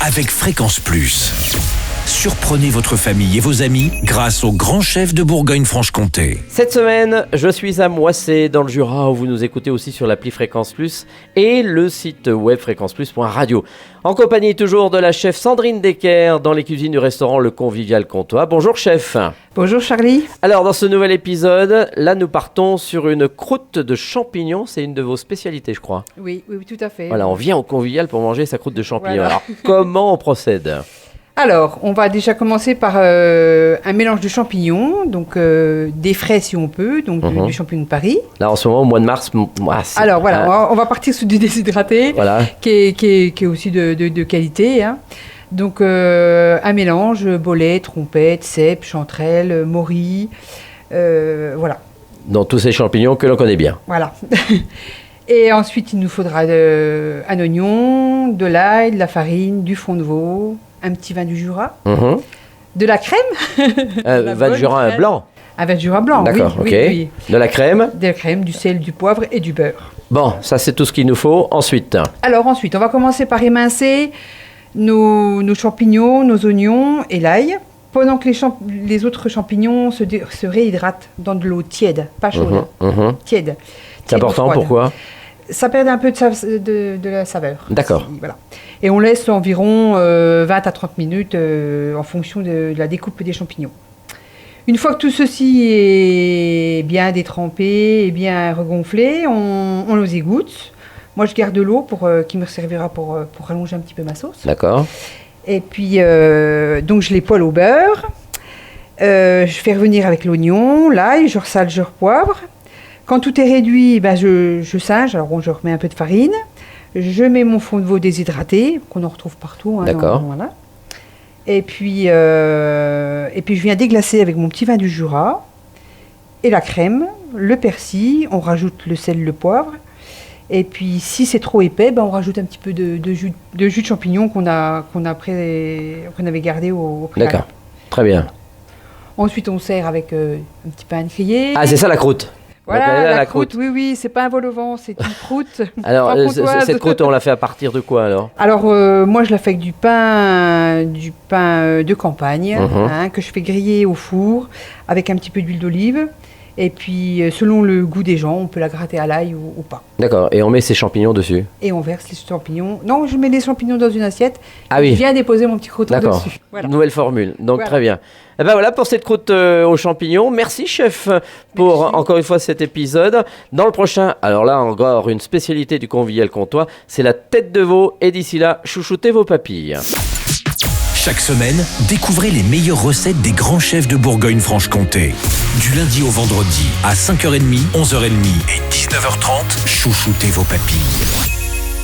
avec Fréquence Plus. Surprenez votre famille et vos amis grâce au grand chef de Bourgogne-Franche-Comté. Cette semaine, je suis à Moissé dans le Jura où vous nous écoutez aussi sur l'appli Fréquence Plus et le site web fréquenceplus.radio. En compagnie toujours de la chef Sandrine Decker dans les cuisines du restaurant Le Convivial Comtois. Bonjour chef. Bonjour Charlie. Alors dans ce nouvel épisode, là nous partons sur une croûte de champignons. C'est une de vos spécialités je crois. Oui, tout à fait. Voilà, on vient au Convivial pour manger sa croûte de champignons. Voilà. Alors comment on procède ? Alors, on va déjà commencer par un mélange de champignons, donc des frais si on peut, donc du champignon de Paris. Là en ce moment, au mois de mars, Alors voilà, on va partir sur du déshydraté, voilà. qui est aussi de qualité. Hein. Donc un mélange, bolet, trompette, cèpe, chanterelle, mori, voilà. Dans tous ces champignons que l'on connaît bien. Voilà. Et ensuite, il nous faudra un oignon, de l'ail, de la farine, du fond de veau, un petit vin du Jura, de la crème. Vin du Jura blanc. Un vin du Jura blanc, d'accord, oui, ok. oui. De la crème. De la crème, du sel, du poivre et du beurre. Bon, ça c'est tout ce qu'il nous faut. Ensuite. Alors ensuite, on va commencer par émincer nos champignons, nos oignons et l'ail, pendant que les autres champignons se réhydratent dans de l'eau tiède, pas chaude, tiède. C'est important, pourquoi ? Ça perd un peu de la saveur. D'accord. Voilà. Et on laisse environ 20 à 30 minutes en fonction de la découpe des champignons. Une fois que tout ceci est bien détrempé et bien regonflé, on les égoutte. Moi, je garde l'eau qui me servira pour rallonger un petit peu ma sauce. D'accord. Et puis, donc, je les poêle au beurre. Je fais revenir avec l'oignon, l'ail, je ressale, je repoivre. Quand tout est réduit, je singe, alors je remets un peu de farine. Je mets mon fond de veau déshydraté, qu'on en retrouve partout. Hein, d'accord. Voilà. Et puis, je viens déglacer avec mon petit vin du Jura et la crème, le persil, on rajoute le sel, le poivre. Et puis, si c'est trop épais, on rajoute un petit peu de jus de champignon qu'on avait gardé au préalable. D'accord, très bien. Ensuite, on sert avec un petit pain grillé. Ah, c'est ça la croûte. Voilà, la croûte, oui, c'est pas un vol au vent, c'est une croûte. Alors, cette croûte, on la fait à partir de quoi alors ? Alors, moi, je la fais avec du pain de campagne, que je fais griller au four, avec un petit peu d'huile d'olive. Et puis, selon le goût des gens, on peut la gratter à l'ail ou pas. D'accord, et on met ces champignons dessus ? Et on verse les champignons. Non, je mets les champignons dans une assiette. Ah oui. Je viens déposer mon petit crouton dessus. Voilà. Nouvelle formule, donc voilà. Très bien. Et voilà pour cette croûte aux champignons. Merci chef pour encore une fois cet épisode. Dans le prochain, alors là encore une spécialité du Convivial Comtois, c'est la tête de veau. Et d'ici là, chouchoutez vos papilles. Chaque semaine, découvrez les meilleures recettes des grands chefs de Bourgogne-Franche-Comté. Du lundi au vendredi, à 5h30, 11h30 et 19h30, chouchoutez vos papilles.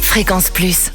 Fréquence Plus.